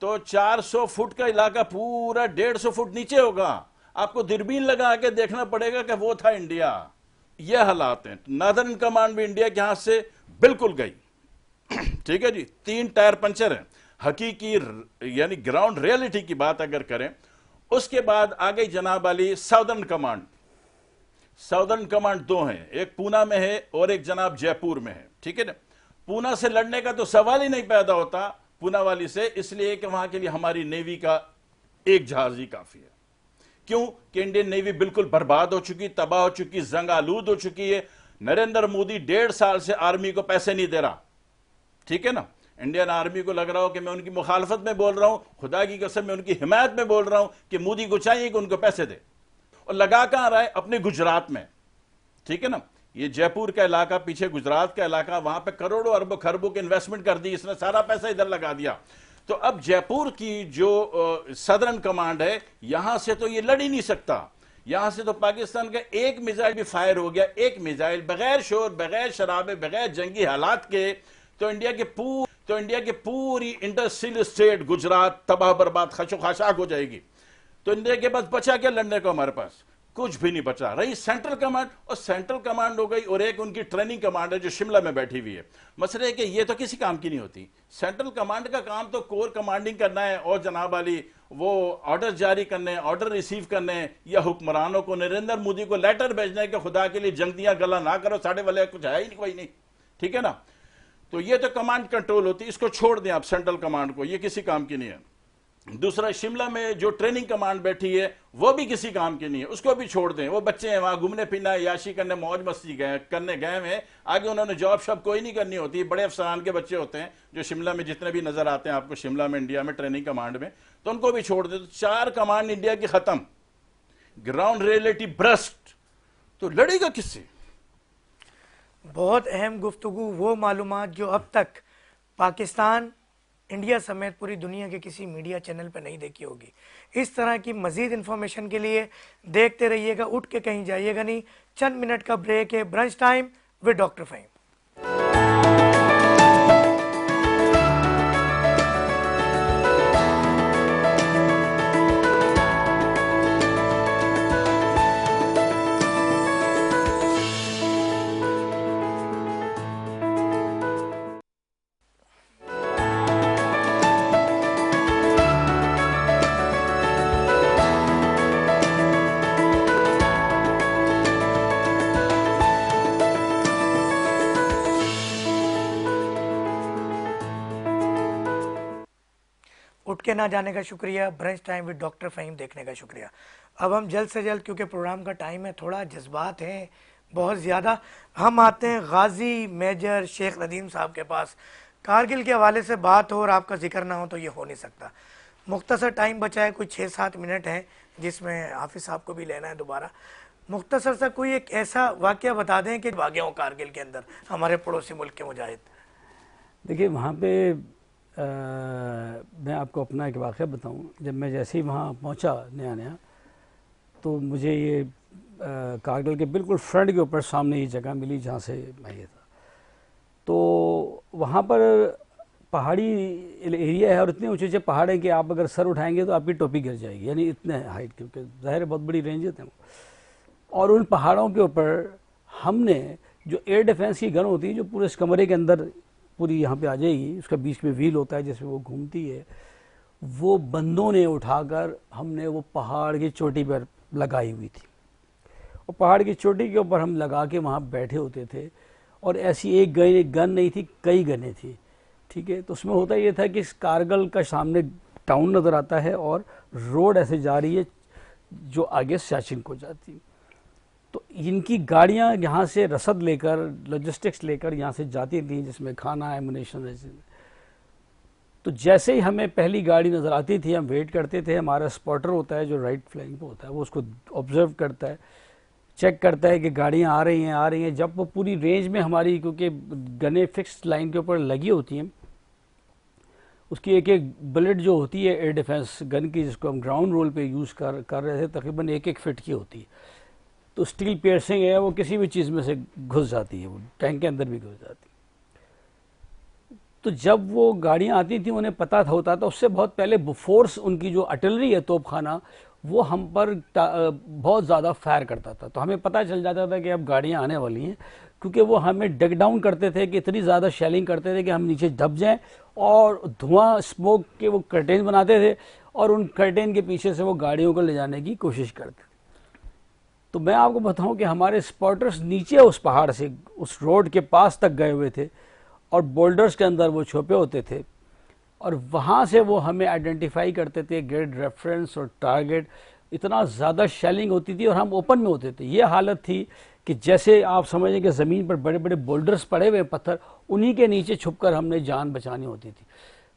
तो 400 फुट का इलाका पूरा 150 फुट नीचे होगा। आपको दूरबीन लगा के देखना पड़ेगा कि वो था इंडिया। ये हालात हैं। नादरन कमांड भी इंडिया के हाथ से बिल्कुल गई। ठीक है जी, 3 टायर पंचर है। हकीकी यानी ग्राउंड रियलिटी की बात अगर करें, उसके बाद आ गई जनाब वाली साउदर्न कमांड। साउदर्न कमांड 2 हैं, एक पूना में है और एक जनाब जयपुर में है। ठीक है ना, पूना से लड़ने का तो सवाल ही नहीं पैदा होता, पूना वाली से, इसलिए कि वहां के लिए हमारी नेवी का एक जहाज ही काफी है। क्यों कि इंडियन नेवी बिल्कुल बर्बाद हो चुकी, तबाह हो चुकी, जंग आलूद हो चुकी है। नरेंद्र मोदी 1.5 साल से आर्मी को पैसे नहीं दे रहा। ठीक है ना, इंडियन आर्मी को लग रहा हो कि मैं उनकी मुखालफत में बोल रहा हूं, खुदा की कसम मैं उनकी हिमायत में बोल रहा हूं कि मोदी को चाहिए कि उनको पैसे दे। और लगा कहां रहा है? अपने गुजरात में। ठीक है ना, ये जयपुर का इलाका, पीछे गुजरात का इलाका, वहां पे करोड़ों अरबों खरबों की इन्वेस्टमेंट कर दी इसने, सारा पैसा इधर लगा दिया। तो अब जयपुर की जो सदर्न कमांड है, यहां से तो ये लड़ ही नहीं सकता। यहां से तो पाकिस्तान का एक मिसाइल भी फायर हो गया, एक मिसाइल, बगैर शोर, बगैर शराबे, बगैर जंगी हालात के, तो इंडिया की पूरी इंडस्ट्रियल स्टेट गुजरात तबाह बर्बाद, खशो खाशाक हो जाएगी। तो इंडिया के पास बचा क्या लड़ने को? हमारे पास कुछ भी नहीं बचा। रही सेंट्रल कमांड, और सेंट्रल कमांड हो गई, और एक उनकी ट्रेनिंग कमांड है जो शिमला में बैठी हुई है। मसले है कि ये तो किसी काम की नहीं होती। सेंट्रल कमांड का काम तो कोर कमांडिंग करना है, और जनाब वाली वो ऑर्डर जारी करने, ऑर्डर रिसीव करने, या हुक्मरानों को, नरेंद्र मोदी को लेटर भेजना है कि खुदा के लिए जंग दिया गला ना करो, साढ़े वाले कुछ है ही नहीं, कोई नहीं। ठीक है ना, तो ये तो कमांड कंट्रोल होती है, इसको छोड़ दें आप सेंट्रल कमांड को, ये किसी काम की नहीं है। दूसरा, शिमला में जो ट्रेनिंग कमांड बैठी है वो भी किसी काम की नहीं है, उसको भी छोड़ दें। वो बच्चे हैं वहां घूमने फिरना, याशी करने, मौज मस्ती करने गए हैं, आगे उन्होंने जॉब शॉब कोई नहीं करनी होती। बड़े अफसरान के बच्चे होते हैं जो शिमला में जितने भी नजर आते हैं आपको, शिमला में, इंडिया में ट्रेनिंग कमांड में, तो उनको भी छोड़ दें। तो 4 कमांड इंडिया की खत्म, ग्राउंड रियलिटी ब्रस्ट, तो लड़ेगा किससे? बहुत अहम गुफ्तगू, वो मालूमात जो अब तक पाकिस्तान, इंडिया समेत पूरी दुनिया के किसी मीडिया चैनल पर नहीं देखी होगी। इस तरह की मज़ीद इन्फॉर्मेशन के लिए देखते रहिएगा, उठ के कहीं जाइएगा नहीं। चंद मिनट का ब्रेक है, brunch time with doctor Faheem. उठ के ना जाने का शुक्रिया, brunch time with doctor Faheem देखने का शुक्रिया। अब हम जल्द से जल्द, क्योंकि प्रोग्राम का टाइम है, थोड़ा जज्बात हैं बहुत ज़्यादा, हम आते हैं गाजी मेजर शेख नदीम साहब के पास। कारगिल के हवाले से बात हो और आपका जिक्र ना हो तो ये हो नहीं सकता। मुख्तसर टाइम बचा है, कुछ 6-7 मिनट हैं जिसमें हाफिज़ साहब को भी लेना है दोबारा। मुख्तसर सा कोई एक ऐसा वाक़या बता दें कि भागे हों कारगिल के अंदर हमारे पड़ोसी मुल्क के मुजाहिद। देखिए वहाँ पे मैं आपको अपना एक वाक़या बताऊं। जब मैं जैसे ही वहाँ पहुँचा नया नया, तो मुझे ये कारगिल के बिल्कुल फ्रंट के ऊपर सामने ये जगह मिली जहाँ से मैं ये था। तो वहाँ पर पहाड़ी एरिया है और इतने ऊंचे ऊंचे पहाड़ हैं कि आप अगर सर उठाएंगे तो आपकी टोपी गिर जाएगी, यानी इतने हाइट, क्योंकि ज़ाहिर है बहुत बड़ी रेंजेस हैं वो। और उन पहाड़ों के ऊपर हमने जो एयर डिफेंस की गन होती है, जो पूरे इस कमरे के अंदर पूरी यहाँ पे आ जाएगी, उसका बीच में व्हील होता है जिसमें वो घूमती है, वो बंदों ने उठाकर हमने वो पहाड़ की चोटी पर लगाई हुई थी। और पहाड़ की चोटी के ऊपर हम लगा के वहाँ बैठे होते थे। और ऐसी एक गन नहीं थी, कई गनें थी, ठीक है। तो उसमें होता ये था कि इस कारगिल का सामने टाउन नज़र आता है और रोड ऐसे जा रही है जो आगे सियाचिन को जाती। तो इनकी गाड़ियाँ यहाँ से रसद लेकर, लॉजिस्टिक्स लेकर यहाँ से जाती थी, जिसमें खाना, एमुनेशन। तो जैसे ही हमें पहली गाड़ी नज़र आती थी, हम वेट करते थे। हमारा स्पॉटर होता है जो राइट फ्लैंक पे होता है, वो उसको ऑब्जर्व करता है, चेक करता है कि गाड़ियाँ आ रही हैं। जब वो पूरी रेंज में हमारी, क्योंकि गनें फिक्स लाइन के ऊपर लगी होती हैं, उसकी एक एक बुलेट जो होती है एयर डिफेंस गन की, जिसको हम ग्राउंड रोल पे यूज़ कर रहे थे, तकरीबन 1-1 फीट की होती है। तो स्टील पियर्सिंग है, वो किसी भी चीज़ में से घुस जाती है, वो टैंक के अंदर भी घुस जाती है। तो जब वो गाड़ियाँ आती थी, उन्हें पता होता था उससे बहुत पहले फोर्स, उनकी जो आर्टिलरी है, तोपखाना, वो हम पर बहुत ज़्यादा फायर करता था। तो हमें पता चल जाता था कि अब गाड़ियाँ आने वाली हैं, क्योंकि वो हमें डग डाउन करते थे कि इतनी ज़्यादा शेलिंग करते थे कि हम नीचे दब जाएं, और धुआं, स्मोक के वो कर्टेन बनाते थे और उन कर्टेन के पीछे से वो गाड़ियों को ले जाने की कोशिश करते थे। तो मैं आपको बताऊं कि हमारे स्पॉटर्स नीचे उस पहाड़ से उस रोड के पास तक गए हुए थे और बोल्डर्स के अंदर वो छुपे होते थे, और वहाँ से वो हमें आइडेंटिफाई करते थे, गेट रेफरेंस और टारगेट। इतना ज़्यादा शेलिंग होती थी और हम ओपन में होते थे। ये हालत थी कि जैसे आप समझें कि ज़मीन पर बड़े बड़े बोल्डर्स पड़े हुए पत्थर, उन्हीं के नीचे छुपकर हमने जान बचानी होती थी।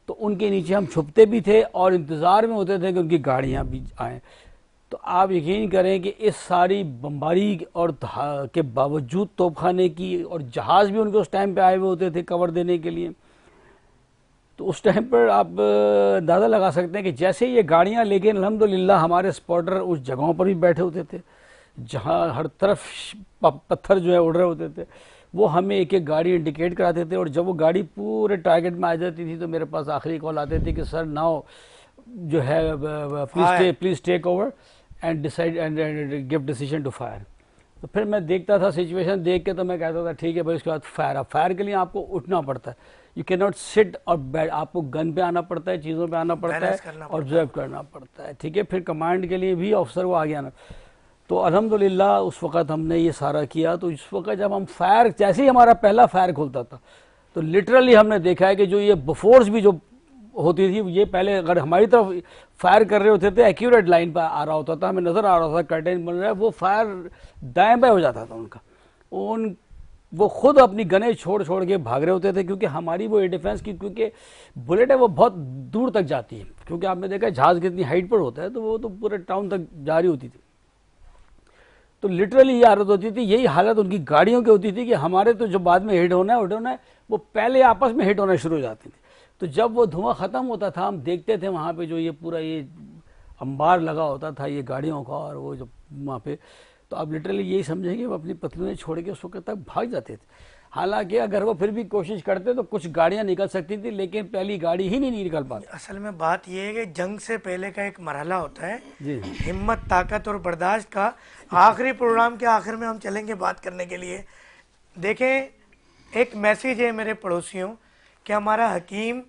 तो उनके नीचे हम छुपते भी थे और इंतज़ार में होते थे कि उनकी गाड़ियाँ भी आएँ। तो आप यकीन करें कि इस सारी बमबारी और के बावजूद तोपखाने की, और जहाज़ भी उनके उस टाइम पे आए हुए होते थे कवर देने के लिए। तो उस टाइम पर आप अंदाज़ा लगा सकते हैं कि जैसे ये गाड़ियाँ, लेकिन अल्हम्दुलिल्लाह हमारे स्पॉटर उस जगहों पर भी बैठे होते थे जहाँ हर तरफ पत्थर जो है उड़ रहे होते थे। वो हमें एक एक गाड़ी इंडिकेट कराते थे, और जब वो गाड़ी पूरे टारगेट में आ जाती थी तो मेरे पास आखिरी कॉल आती थी कि सर नाउ जो है please take over and decide and give decision to fire. तो फिर मैं देखता था सिचुएशन देख के, तो मैं कहता था ठीक है भाई, उसके बाद फायर। अब फायर के लिए आपको उठना पड़ता है, यू कैन नॉट सिट और बैठ, आपको गन पे आना पड़ता है, चीज़ों पे आना पड़ता है, ऑब्जर्व करना पड़ता है, ठीक है। फिर कमांड के लिए भी ऑफिसर वो आगे आना। तो अल्हम्दुलिल्लाह उस वक़्त हमने ये सारा किया। तो इस वक्त जब हम फायर, जैसे ही हमारा पहला फायर खुलता था, तो लिटरली हमने देखा है कि जो ये बफोर्स भी जो होती थी, ये पहले अगर हमारी तरफ फायर कर रहे होते थे, एक्यूरेट लाइन पर आ रहा होता था, हमें नज़र आ रहा था कर्टेन बन रहा है, वो फायर दाएं बाएं हो जाता था उनका। वो खुद अपनी गनें छोड़ छोड़ के भाग रहे होते थे, क्योंकि हमारी वो एयर डिफेंस की, क्योंकि बुलेट है वो बहुत दूर तक जाती है, क्योंकि आपने देखा जहाज़ कितनी हाइट पर होता है, तो वो तो पूरे टाउन तक जा रही होती थी। तो लिटरली ये हालत होती थी, यही हालत उनकी गाड़ियों की होती थी कि हमारे तो जो बाद में हिट होना है वो पहले आपस में हिट होना शुरू हो जाती थी। तो जब वो धुआं ख़त्म होता था, हम देखते थे वहाँ पे जो ये पूरा ये अंबार लगा होता था ये गाड़ियों का, और वो जो वहाँ पे, तो आप लिटरली यही समझेंगे वो अपनी पतलूनें छोड़ के उस वक्त तक भाग जाते थे। हालांकि अगर वो फिर भी कोशिश करते तो कुछ गाड़ियाँ निकल सकती थी, लेकिन पहली गाड़ी ही नहीं निकल पाती। असल में बात यह है कि जंग से पहले का एक मरहला होता है जी, हिम्मत, ताकत और बर्दाश्त का। आखिरी प्रोग्राम के आखिर में हम चलेंगे बात करने के लिए। देखें, एक मैसेज है मेरे पड़ोसियों कि हमारा हकीम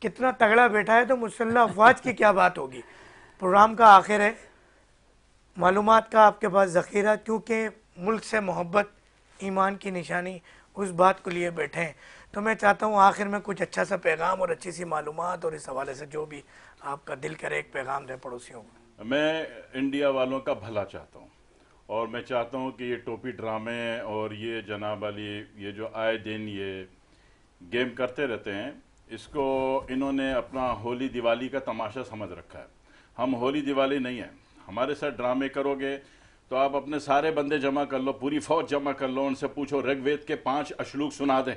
कितना तगड़ा बैठा है, तो मुसल्लह अफवाज की क्या बात होगी। प्रोग्राम का आखिर है, मालूमात का आपके पास ज़ख़ीरा, क्योंकि मुल्क से मोहब्बत ईमान की निशानी, उस बात को लिए बैठे हैं। तो मैं चाहता हूँ आखिर में कुछ अच्छा सा पैगाम और अच्छी सी मालूमात, और इस हवाले से जो भी आपका दिल करे एक पैगाम दे पड़ोसियों को। मैं इंडिया वालों का भला चाहता हूँ, और मैं चाहता हूँ कि ये टोपी ड्रामे और ये जनाब वाली ये जो आए दिन ये गेम करते रहते हैं, इसको इन्होंने अपना होली दिवाली का तमाशा समझ रखा है। हम होली दिवाली नहीं है। हमारे साथ ड्रामे करोगे तो आप अपने सारे बंदे जमा कर लो, पूरी फौज जमा कर लो, उनसे पूछो ऋग्वेद के 5 श्लोक सुना दें,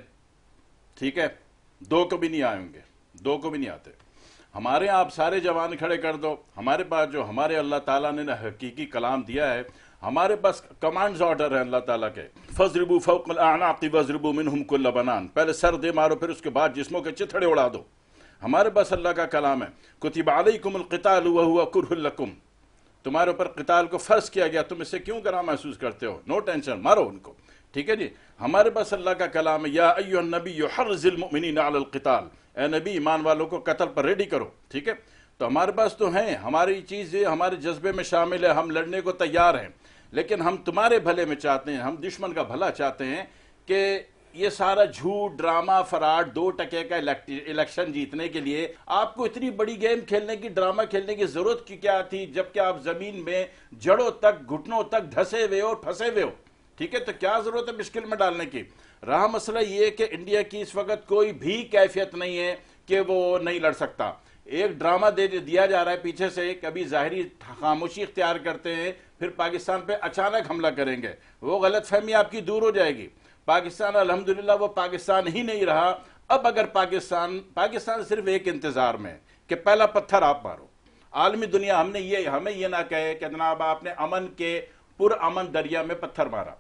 ठीक है। 2 को भी नहीं आएंगे, 2 को भी नहीं आते। हमारे यहाँ आप सारे जवान खड़े कर दो, हमारे पास जो हमारे अल्लाह ताला ने हकीकी कलाम दिया है, हमारे पास कमांड्स ऑर्डर है अल्लाह ताला के, फजरिबू फौकल अनाक़ि वज़रिबू मिनहुम कुल्ल बनान, पहले सर दे मारो फिर उसके बाद जिस्मों के चिथड़े उड़ा दो। हमारे पास अल्लाह का कलाम है, कुतिबा अलैकुमुल क़ितालु व हुवा कुरहुल लकुम, तुम्हारे ऊपर क़िताल को फ़र्ज किया गया, तुम इससे क्यों गरा महसूस करते हो, नो टेंशन, मारो उनको। ठीक है जी। हमारे पास अल्लाह का कलाम है, या अय्युहन नबिय्यु हर्रिज़िल मुमिनीना अलल क़िताल, ए नबी ईमान वालों को कत्ल पर रेडी करो। ठीक है, तो हमारे पास तो हैं, हमारी चीज़ें हमारे जज्बे में शामिल है, हम लड़ने को तैयार हैं, लेकिन हम तुम्हारे भले में चाहते हैं, हम दुश्मन का भला चाहते हैं कि ये सारा झूठ ड्रामा फराड 2% का इलेक्शन जीतने के लिए आपको इतनी बड़ी गेम खेलने की, ड्रामा खेलने की जरूरत क्या थी, जबकि आप जमीन में जड़ों तक घुटनों तक धसे हुए और फंसे हुए हो। ठीक है, तो क्या जरूरत है मुश्किल में डालने की। रहा मसला ये कि इंडिया की इस वक्त कोई भी कैफियत नहीं है कि वो नहीं लड़ सकता। एक ड्रामा दे दिया जा रहा है पीछे से, कभी जाहिरी खामोशी इख्तियार करते हैं, फिर पाकिस्तान पे अचानक हमला करेंगे, वो गलत फहमी आपकी दूर हो जाएगी। पाकिस्तान अल्हम्दुलिल्लाह वो पाकिस्तान ही नहीं रहा। अब अगर पाकिस्तान सिर्फ एक इंतजार में कि पहला पत्थर आप मारो, आलमी दुनिया हमें ये ना कहे कि जनाब आपने अमन के पुरअमन दरिया में पत्थर मारा,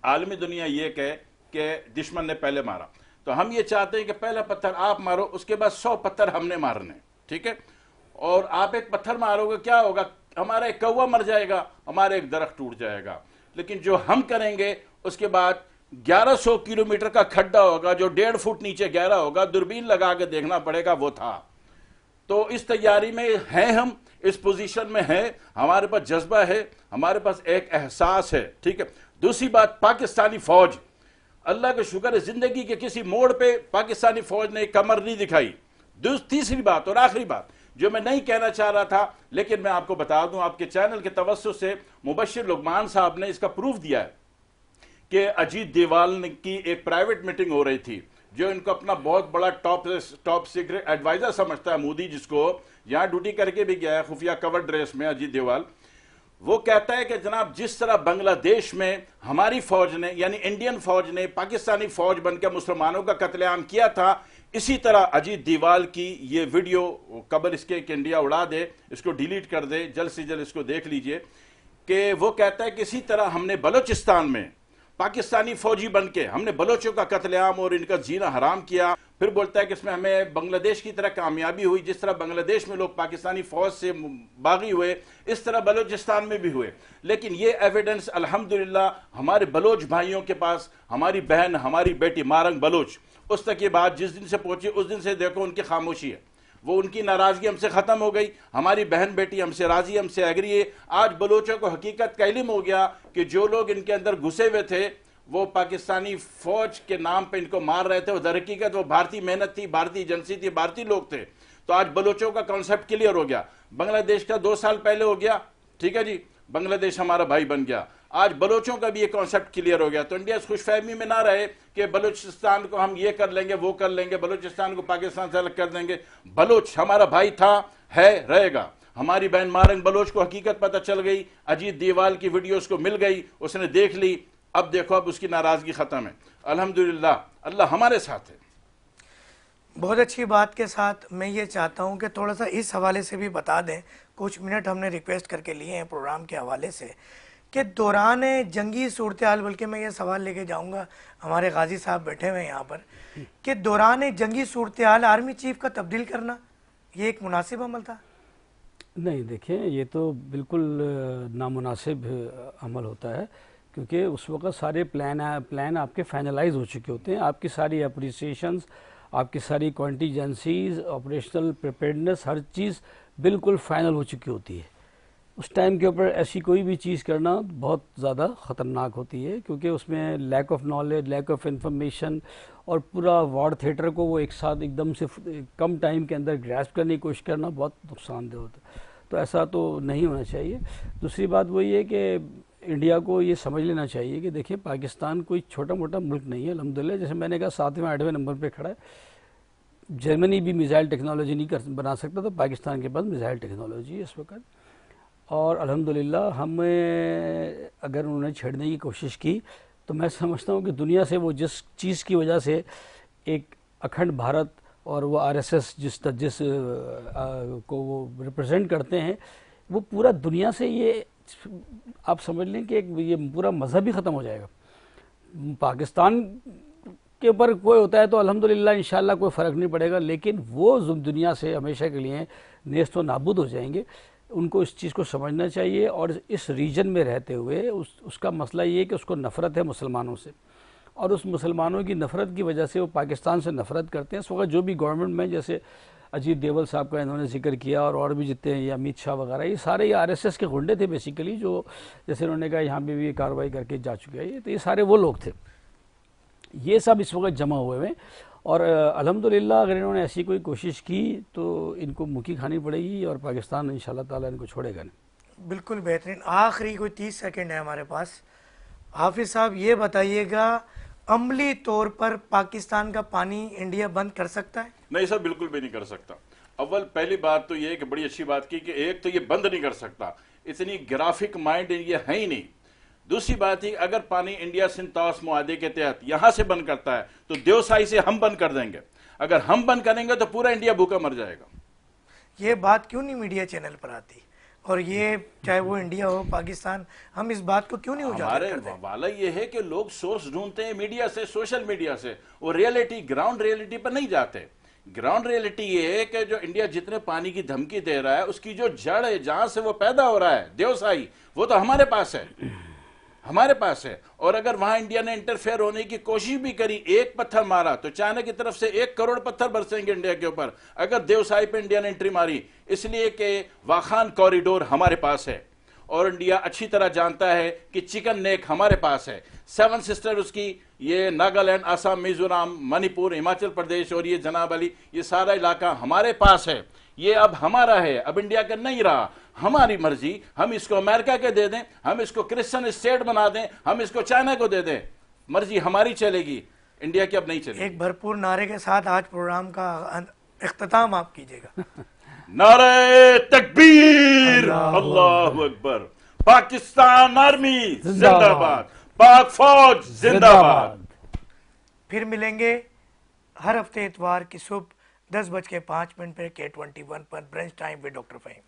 आलमी दुनिया ये कहे कि दुश्मन ने पहले मारा। तो हम ये चाहते हैं कि पहला पत्थर आप मारो, उसके बाद 100 पत्थर हमने मारने। ठीक है, और आप एक पत्थर मारोगे क्या होगा, हमारा एक कौवा मर जाएगा, हमारा एक दरख्त टूट जाएगा। लेकिन जो हम करेंगे उसके बाद 1100 किलोमीटर का खड्डा होगा जो 1.5 फुट नीचे गहरा होगा, दूरबीन लगा के देखना पड़ेगा वो था। तो इस तैयारी में हैं, हम इस पोजीशन में हैं, हमारे पास जज्बा है, हमारे पास एक एहसास है। ठीक है, दूसरी बात, पाकिस्तानी फौज, अल्लाह का शुक्र है जिंदगी के किसी मोड़ पे पाकिस्तानी फौज ने कमर नहीं दिखाई। तीसरी बात और आखिरी बात जो मैं नहीं कहना चाह रहा था, लेकिन मैं आपको बता दूं, आपके चैनल के तवज्जुह से मुबश्शिर लुकमान साहब ने इसका प्रूफ दिया है कि अजीत डोभाल की एक प्राइवेट मीटिंग हो रही थी, जो इनको अपना बहुत बड़ा टॉप सीक्रेट एडवाइजर समझता है मोदी, जिसको यहां ड्यूटी करके भी गया है खुफिया कवर ड्रेस में अजीत डोभाल। वो कहता है कि जनाब जिस तरह बांग्लादेश में हमारी फौज ने यानी इंडियन फौज ने पाकिस्तानी फौज बनकर मुसलमानों का कत्लेआम किया था, इसी तरह अजीत डोभाल की ये वीडियो कबल इसके कि इंडिया उड़ा दे, इसको डिलीट कर दे, जल्द से जल्द इसको देख लीजिए, कि वो कहता है कि इसी तरह हमने बलोचिस्तान में पाकिस्तानी फौजी बनके हमने बलोचों का कत्लेआम और इनका जीना हराम किया। फिर बोलता है कि इसमें हमें बांग्लादेश की तरह कामयाबी हुई, जिस तरह बांग्लादेश में लोग पाकिस्तानी फौज से बागी हुए, इस तरह बलोचिस्तान में भी हुए। लेकिन ये एविडेंस अल्हम्दुलिल्लाह हमारे बलोच भाइयों के पास, हमारी बहन हमारी बेटी मारंग बलोच, उस तक ये बात जिस दिन से पहुंची उस दिन से देखो उनकी खामोशी है, वो उनकी नाराजगी हमसे खत्म हो गई। हमारी बहन बेटी हमसे राजी, हमसे एग्री है। आज बलोचों को हकीकत का इल्म हो गया कि जो लोग इनके अंदर घुसे हुए थे वो पाकिस्तानी फौज के नाम पे इनको मार रहे थे, वो दर हकीकत वो भारतीय मेहनत थी, भारतीय एजेंसी थी, भारतीय लोग थे। तो आज बलोचों का कॉन्सेप्ट क्लियर हो गया। बांग्लादेश का 2 साल पहले हो गया, ठीक है जी, बांग्लादेश हमारा भाई बन गया। आज बलोचों का भी ये कॉन्सेप्ट क्लियर हो गया। तो इंडिया इस खुशफहमी में ना रहे कि बलूचिस्तान को हम ये कर लेंगे वो कर लेंगे, बलूचिस्तान को पाकिस्तान से अलग कर देंगे। बलोच हमारा भाई था, है, रहेगा। हमारी बहन मारंग बलोच को हकीकत पता चल गई, अजीत डोभाल की वीडियो उसको मिल गई, उसने देख ली, अब देखो अब उसकी नाराजगी खत्म है। अल्हम्दुलिल्लाह अल्लाह हमारे साथ है। बहुत अच्छी बात के साथ मैं ये चाहता हूँ कि थोड़ा सा इस हवाले से भी बता दें, कुछ मिनट हमने रिक्वेस्ट करके लिए हैं प्रोग्राम के हवाले से कि दौरान जंगी सूरत हाल, बल्कि मैं ये सवाल लेके जाऊँगा, हमारे गाजी साहब बैठे हुए हैं यहाँ पर, कि दौरान जंगी सूरत हाल आर्मी चीफ का तब्दील करना ये एक मुनासिब अमल था? नहीं, देखिए ये तो बिल्कुल नामुनासिब अमल होता है, क्योंकि उस वक्त सारे प्लान आपके फाइनलाइज हो चुके होते हैं। आपकी सारी अप्रिसिएशंस, आपकी सारी कॉन्टीजेंसीज, ऑपरेशनल प्रिपेयर्डनेस, हर चीज़ बिल्कुल फाइनल हो चुकी होती है। उस टाइम के ऊपर ऐसी कोई भी चीज़ करना बहुत ज़्यादा ख़तरनाक होती है, क्योंकि उसमें lack of knowledge, lack of information और पूरा वॉर थिएटर को वो एक साथ एकदम से कम टाइम के अंदर ग्रैस्प करने की कोशिश करना बहुत नुकसानदेह होता है। तो ऐसा तो नहीं होना चाहिए। दूसरी बात वही है कि इंडिया को ये समझ लेना चाहिए कि देखिए पाकिस्तान कोई छोटा मोटा मुल्क नहीं है। अल्हम्दुलिल्लाह, जैसे मैंने कहा 7वें 8वें नंबर पे खड़ा है। जर्मनी भी मिसाइल टेक्नोलॉजी नहीं बना सकता, तो पाकिस्तान के पास मिसाइल टेक्नोलॉजी है इस वक्त। और अल्हम्दुलिल्लाह हमें अगर उन्होंने छेड़ने की कोशिश की तो मैं समझता हूँ कि दुनिया से वो जिस चीज़ की वजह से एक अखंड भारत और वो आरएसएस जिस को वो रिप्रेजेंट करते हैं, वो पूरा दुनिया से ये आप समझ लें कि ये पूरा मज़हब ही ख़त्म हो जाएगा। पाकिस्तान के ऊपर कोई होता है तो अल्हम्दुलिल्लाह इंशाल्लाह कोई फ़र्क नहीं पड़ेगा, लेकिन वो दुनिया से हमेशा के लिए नेस्त व नाबूद हो जाएंगे। उनको इस चीज़ को समझना चाहिए और इस रीजन में रहते हुए उसका मसला ये है कि उसको नफ़रत है मुसलमानों से, और उस मुसलमानों की नफ़रत की वजह से वो पाकिस्तान से नफ़रत करते हैं। इस वक्त जो भी गवर्नमेंट में, जैसे अजीत देवल साहब का इन्होंने जिक्र किया और भी जितने हैं, ये अमित शाह वगैरह, ये सारे ये आरएसएस के गुंडे थे बेसिकली, जो जैसे उन्होंने कहा यहाँ पे भी कार्रवाई करके जा चुके हैं, तो ये सारे वो लोग थे। ये सब इस वक्त जमा हुए हैं और अल्हम्दुलिल्लाह अगर इन्होंने ऐसी कोई कोशिश की तो इनको मुक्की खानी पड़ेगी और पाकिस्तान इंशाल्लाह ताला इनको छोड़ेगा नहीं। बिल्कुल बेहतरीन। आखिरी कोई 30 सेकंड है हमारे पास। हाफिज साहब ये बताइएगा, अमली तौर पर पाकिस्तान का पानी इंडिया बंद कर सकता है? नहीं सर, बिल्कुल भी नहीं कर सकता। अव्वल पहली बात तो ये कि बड़ी अच्छी बात की कि एक तो ये बंद नहीं कर सकता, इतनी ग्राफिक माइंड ये है ही नहीं। दूसरी बात ही, अगर पानी इंडिया सिंतास मुआदे के तहत यहां से बंद करता है तो देवसाई से हम बंद कर देंगे। अगर हम बंद करेंगे तो पूरा इंडिया भूखा मर जाएगा। ये बात क्यों नहीं मीडिया चैनल पर आती, और ये चाहे वो इंडिया हो पाकिस्तान, हम इस बात को क्यों नहीं उजागर करते? हमारे वाला ये है कि लोग सोर्स ढूंढते हैं मीडिया से, सोशल मीडिया से, वो रियलिटी ग्राउंड रियलिटी पर नहीं जाते। ग्राउंड रियलिटी ये है कि जो इंडिया जितने पानी की धमकी दे रहा है उसकी जो जड़ है, जहां से वो पैदा हो रहा है, देवसाई, वो तो हमारे पास है, हमारे पास है। और अगर वहां इंडिया ने इंटरफेयर होने की कोशिश भी करी, एक पत्थर मारा, तो चाइना की तरफ से 1 करोड़ पत्थर बरसेंगे इंडिया के ऊपर अगर देवसाई पे इंडिया ने एंट्री मारी। इसलिए कि वाखान कॉरिडोर हमारे पास है और इंडिया अच्छी तरह जानता है कि चिकन नेक हमारे पास है, 7 सिस्टर उसकी, ये नागालैंड, आसाम, मिजोरम, मणिपुर, हिमाचल प्रदेश और ये जनाब अली, ये सारा इलाका हमारे पास है। ये अब हमारा है, अब इंडिया का नहीं रहा। हमारी मर्जी, हम इसको अमेरिका के दे दें, हम इसको क्रिश्चियन स्टेट बना दें, हम इसको चाइना को दे दें, मर्जी हमारी चलेगी, इंडिया की अब नहीं चलेगी। एक भरपूर नारे के साथ आज प्रोग्राम का इख्तिताम आप कीजिएगा। नारे तकबीर, अल्लाहु अकबर, पाकिस्तान आर्मी जिंदाबाद, पाक फौज जिंदाबाद। फिर मिलेंगे हर हफ्ते इतवार की सुबह 10:05 पर K21 पर brunch time with doctor Faheem.